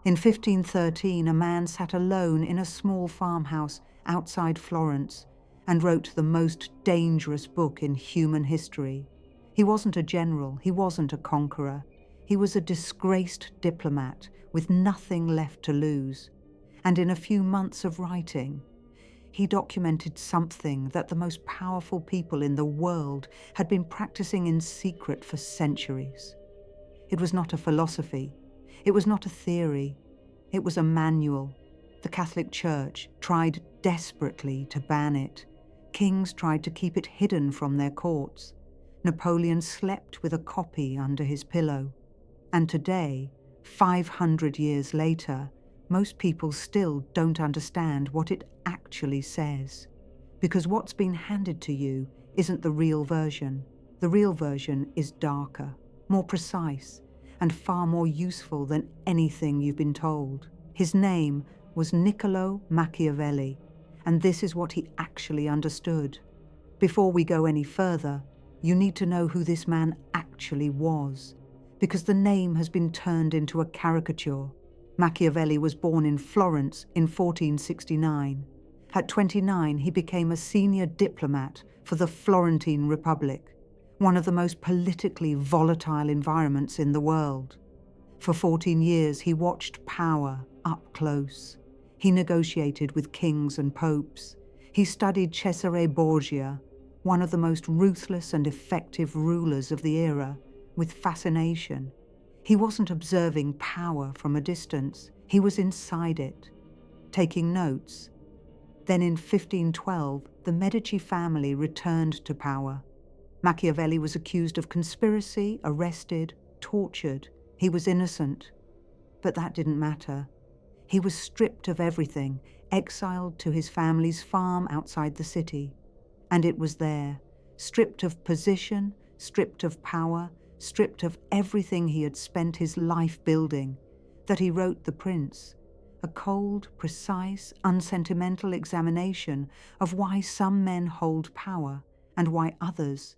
In 1513, a man sat alone in a small farmhouse outside Florence and wrote the most dangerous book in human history. He wasn't a general, he wasn't a conqueror. He was a disgraced diplomat with nothing left to lose. And in a few months of writing, he documented something that the most powerful people in the world had been practicing in secret for centuries. It was not a philosophy. It was not a theory. It was a manual. The Catholic Church tried desperately to ban it. Kings tried to keep it hidden from their courts. Napoleon slept with a copy under his pillow. And today, 500 years later, most people still don't understand what it actually says. Because what's been handed to you isn't the real version. The real version is darker, more precise, and far more useful than anything you've been told. His name was Niccolò Machiavelli, and this is what he actually understood. Before we go any further, you need to know who this man actually was, because the name has been turned into a caricature. Machiavelli was born in Florence in 1469. At 29, he became a senior diplomat for the Florentine Republic, one of the most politically volatile environments in the world. For 14 years, he watched power up close. He negotiated with kings and popes. He studied Cesare Borgia, one of the most ruthless and effective rulers of the era, with fascination. He wasn't observing power from a distance. He was inside it, taking notes. Then in 1512, the Medici family returned to power. Machiavelli was accused of conspiracy, arrested, tortured. He was innocent. But that didn't matter. He was stripped of everything, exiled to his family's farm outside the city. And it was there, stripped of position, stripped of power, stripped of everything he had spent his life building, that he wrote The Prince, a cold, precise, unsentimental examination of why some men hold power and why others,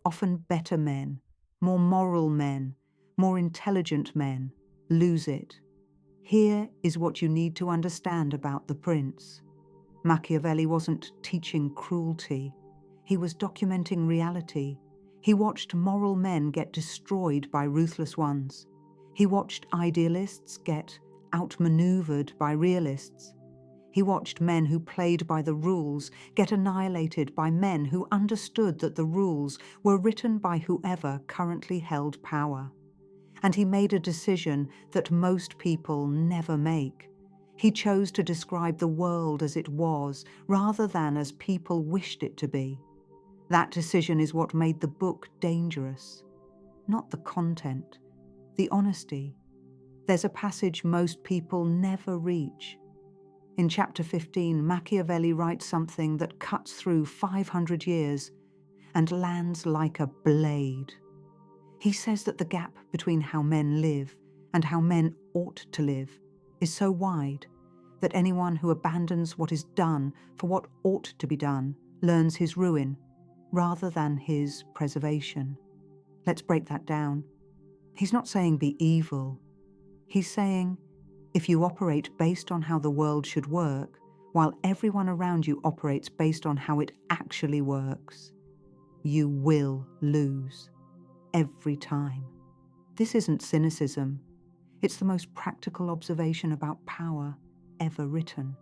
often better men, more moral men, more intelligent men, lose it. Here is what you need to understand about The Prince. Machiavelli wasn't teaching cruelty. He was documenting reality. He watched moral men get destroyed by ruthless ones. He watched idealists get outmaneuvered by realists. He watched men who played by the rules get annihilated by men who understood that the rules were written by whoever currently held power. And he made a decision that most people never make. He chose to describe the world as it was, rather than as people wished it to be. That decision is what made the book dangerous. Not the content, the honesty. There's a passage most people never reach. In chapter 15, Machiavelli writes something that cuts through 500 years and lands like a blade. He says that the gap between how men live and how men ought to live is so wide that anyone who abandons what is done for what ought to be done learns his ruin rather than his preservation. Let's break that down. He's not saying be evil. He's saying if you operate based on how the world should work, while everyone around you operates based on how it actually works, you will lose. Every time. This isn't cynicism. It's the most practical observation about power ever written,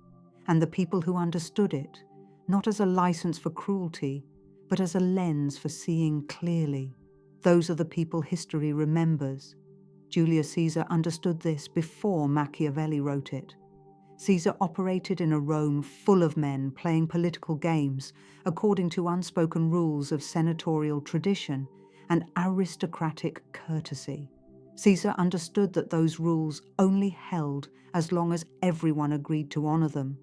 and the people who understood it, not as a license for cruelty, but as a lens for seeing clearly. Those are the people history remembers. Julius Caesar understood this before Machiavelli wrote it. Caesar operated in a Rome full of men playing political games according to unspoken rules of senatorial tradition and aristocratic courtesy. Caesar understood that those rules only held as long as everyone agreed to honor them.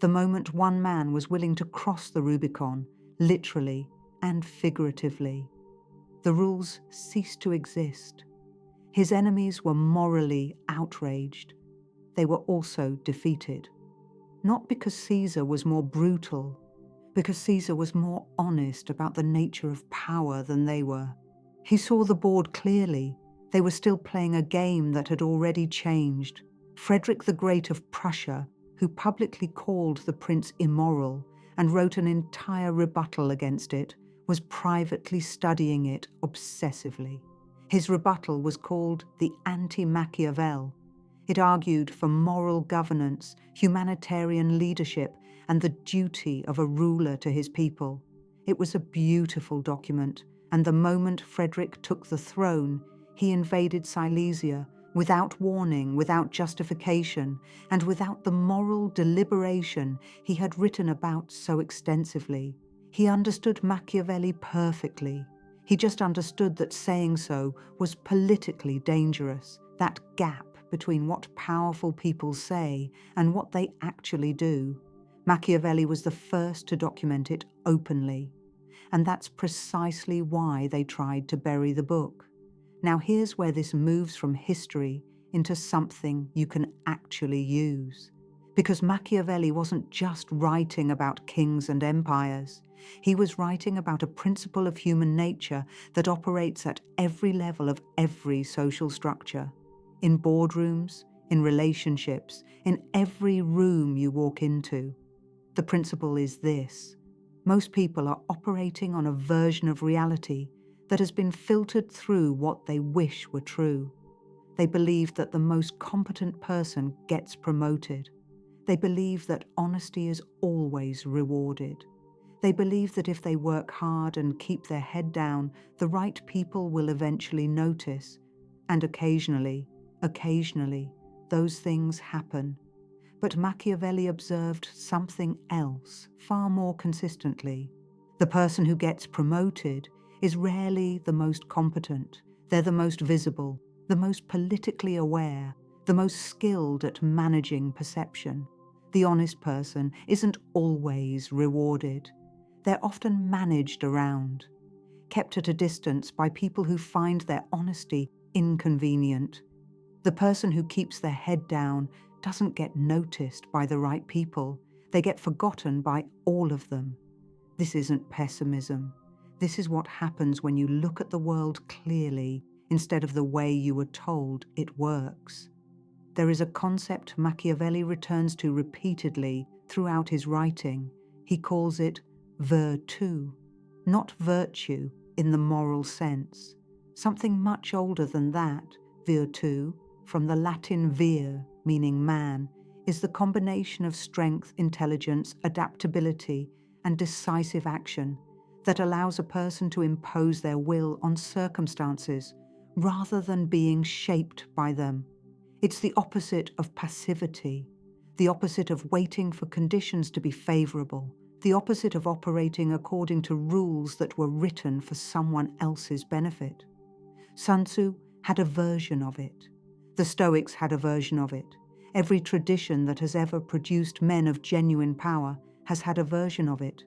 The moment one man was willing to cross the Rubicon, literally and figuratively, the rules ceased to exist. His enemies were morally outraged. They were also defeated. Not because Caesar was more brutal, because Caesar was more honest about the nature of power than they were. He saw the board clearly. They were still playing a game that had already changed. Frederick the Great of Prussia, who publicly called the prince immoral and wrote an entire rebuttal against it, was privately studying it obsessively. His rebuttal was called the Anti-Machiavel. It argued for moral governance, humanitarian leadership, and the duty of a ruler to his people. It was a beautiful document, and the moment Frederick took the throne, he invaded Silesia without warning, without justification, and without the moral deliberation he had written about so extensively. He understood Machiavelli perfectly. He just understood that saying so was politically dangerous, that gap between what powerful people say and what they actually do. Machiavelli was the first to document it openly, and that's precisely why they tried to bury the book. Now here's where this moves from history into something you can actually use. Because Machiavelli wasn't just writing about kings and empires. He was writing about a principle of human nature that operates at every level of every social structure. In boardrooms, in relationships, in every room you walk into. The principle is this: most people are operating on a version of reality that has been filtered through what they wish were true. They believe that the most competent person gets promoted. They believe that honesty is always rewarded. They believe that if they work hard and keep their head down, the right people will eventually notice. And occasionally, those things happen. But Machiavelli observed something else far more consistently. The person who gets promoted is rarely the most competent. They're the most visible, the most politically aware, the most skilled at managing perception. The honest person isn't always rewarded. They're often managed around, kept at a distance by people who find their honesty inconvenient. The person who keeps their head down doesn't get noticed by the right people. They get forgotten by all of them. This isn't pessimism. This is what happens when you look at the world clearly instead of the way you were told it works. There is a concept Machiavelli returns to repeatedly throughout his writing. He calls it virtu, not virtue in the moral sense. Something much older than that. Virtu, from the Latin vir, meaning man, is the combination of strength, intelligence, adaptability, and decisive action that allows a person to impose their will on circumstances rather than being shaped by them. It's the opposite of passivity, the opposite of waiting for conditions to be favorable, the opposite of operating according to rules that were written for someone else's benefit. Sun Tzu had a version of it. The Stoics had a version of it. Every tradition that has ever produced men of genuine power has had a version of it.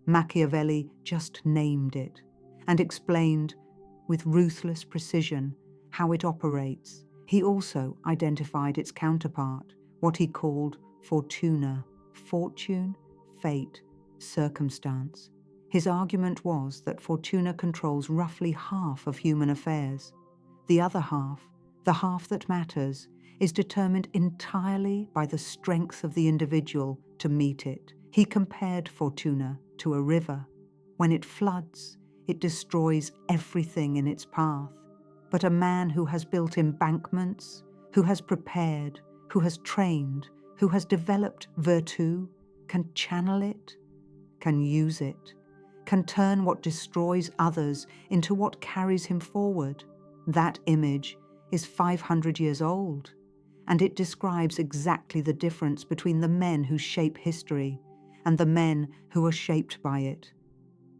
Machiavelli just named it and explained with ruthless precision how it operates. He also identified its counterpart, what he called fortuna, fortune, fate, circumstance. His argument was that fortuna controls roughly half of human affairs. The other half, the half that matters, is determined entirely by the strength of the individual to meet it. He compared fortuna to a river. When it floods, it destroys everything in its path. But a man who has built embankments, who has prepared, who has trained, who has developed virtu, can channel it, can use it, can turn what destroys others into what carries him forward. That image is 500 years old, and it describes exactly the difference between the men who shape history and the men who are shaped by it.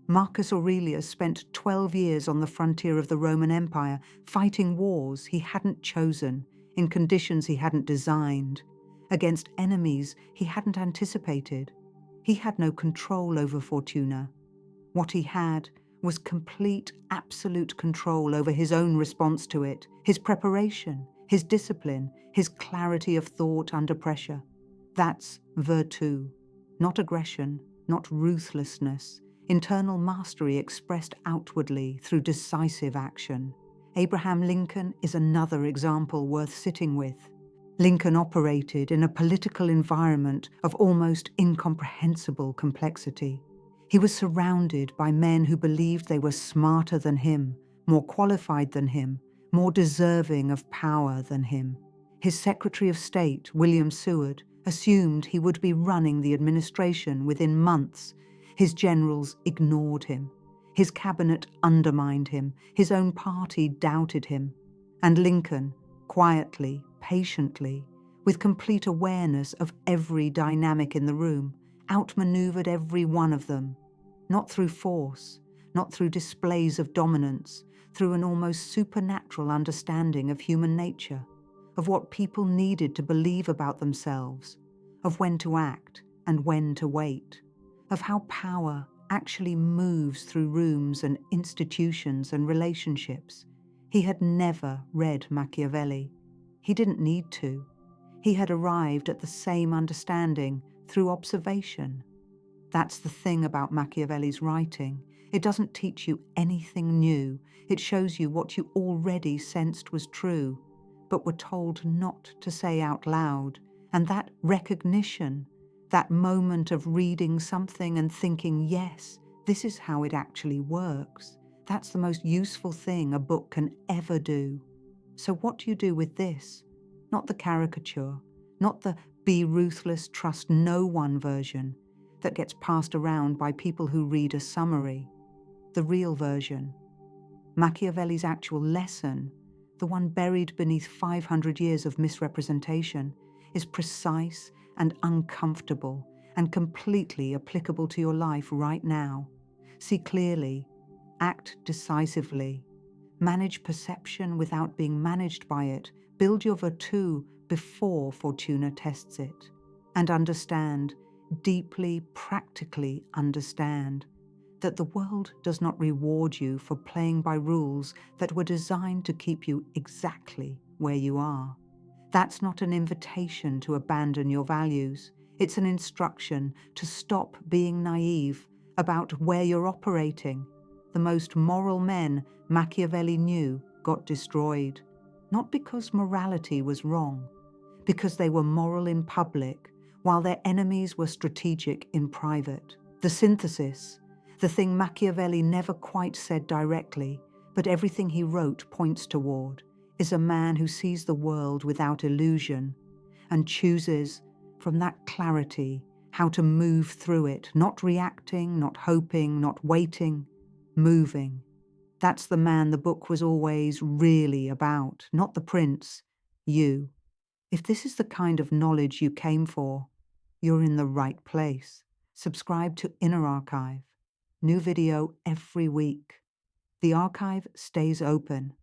Marcus Aurelius spent 12 years on the frontier of the Roman Empire, fighting wars he hadn't chosen, in conditions he hadn't designed, against enemies he hadn't anticipated. He had no control over fortuna. What he had was complete, absolute control over his own response to it, his preparation, his discipline, his clarity of thought under pressure. That's virtu, not aggression, not ruthlessness, internal mastery expressed outwardly through decisive action. Abraham Lincoln is another example worth sitting with. Lincoln operated in a political environment of almost incomprehensible complexity. He was surrounded by men who believed they were smarter than him, more qualified than him, more deserving of power than him. His Secretary of State, William Seward, assumed he would be running the administration within months. His generals ignored him. His cabinet undermined him. His own party doubted him. And Lincoln, quietly, patiently, with complete awareness of every dynamic in the room, outmaneuvered every one of them, not through force, not through displays of dominance, through an almost supernatural understanding of human nature, of what people needed to believe about themselves, of when to act and when to wait, of how power actually moves through rooms and institutions and relationships. He had never read Machiavelli. He didn't need to. He had arrived at the same understanding through observation. That's the thing about Machiavelli's writing. It doesn't teach you anything new. It shows you what you already sensed was true, but were told not to say out loud. And that recognition, that moment of reading something and thinking, yes, this is how it actually works, that's the most useful thing a book can ever do. So what do you do with this? Not the caricature, not the be ruthless, trust no one version that gets passed around by people who read a summary. The real version. Machiavelli's actual lesson, the one buried beneath 500 years of misrepresentation, is precise and uncomfortable and completely applicable to your life right now. See clearly, act decisively, manage perception without being managed by it, build your virtue before Fortuna tests it, and understand, deeply, practically understand, that the world does not reward you for playing by rules that were designed to keep you exactly where you are. That's not an invitation to abandon your values. It's an instruction to stop being naive about where you're operating. The most moral men Machiavelli knew got destroyed, not because morality was wrong, because they were moral in public, while their enemies were strategic in private. The synthesis, the thing Machiavelli never quite said directly, but everything he wrote points toward, is a man who sees the world without illusion and chooses, from that clarity, how to move through it, not reacting, not hoping, not waiting, moving. That's the man the book was always really about, not the prince, you. If this is the kind of knowledge you came for, you're in the right place. Subscribe to Inner Archive. New video every week. The archive stays open.